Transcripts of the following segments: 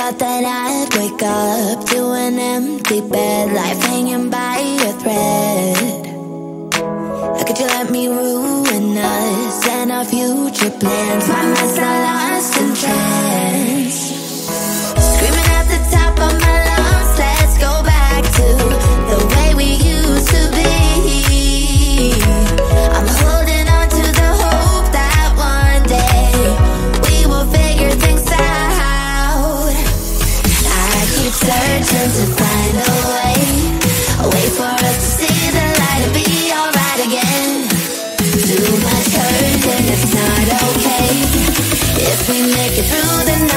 thought that I'd wake up to an empty bed, life hanging by a thread. How could you let me ruin us and our future plans? My mind's not lost in trance, screaming at the top of my lungs, let's go back to the way we used to be. I'm holding on to the hope that one day we will figure things out. I keep searching to find a way for us to see the light and be alright again. Too much hurt and it's not okay if we make it through the night.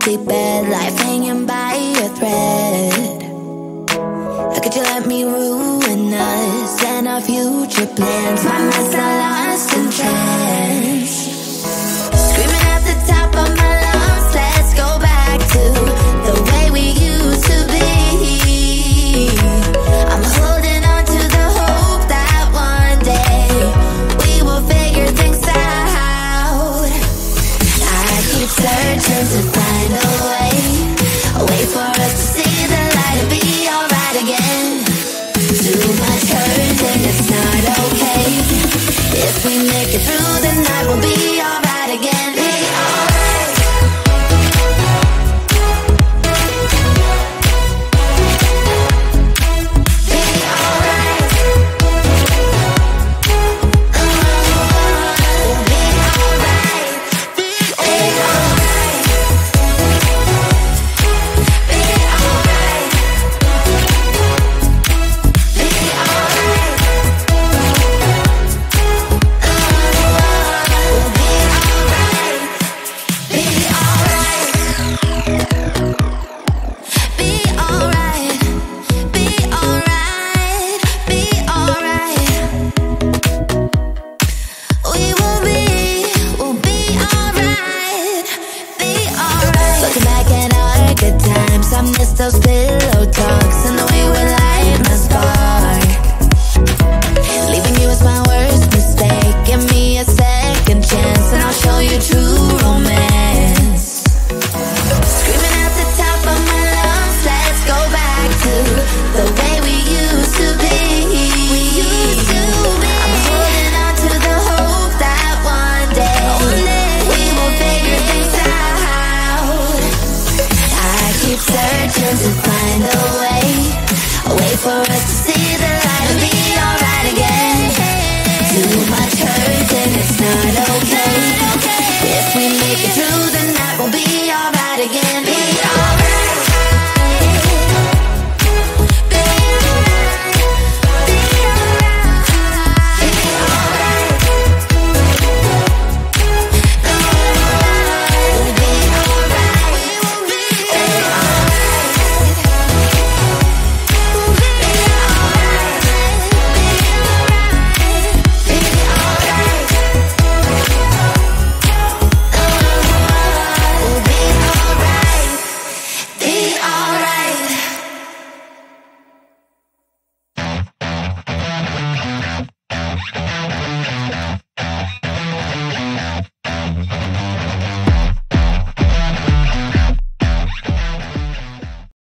empty bed, life hanging by a thread. How could you let me ruin us and our future plans? My mess are lost in trance. Screaming at the top of my lungs, let's go back to the way we used to be. I'm holding on to the hope that one day we will figure things out. I keep searching to find a way for us to see the light and be alright again. Too much hurt and it's not okay. If we make it through the night, we'll be alright again. Be alright. Be alright. We'll be alright. Be alright. Be alright. Be alright. We'll be alright. Be alright. Be alright. Be alright. Be alright. We'll be alright. Be alright. Looking back at our good times, I miss those pillow talks and the way we light my spark. Leaving you was my worst mistake. Give me a second chance and I'll show you true romance. Screaming at the top of my lungs, let's go back to the way we used to be. I'm holding on to the hope that one day we will figure things out. I keep searching to find a way for us to see the light and be alright again. Too much hurt and it's not okay. If we make it through the night, we'll be alright again. Be alright.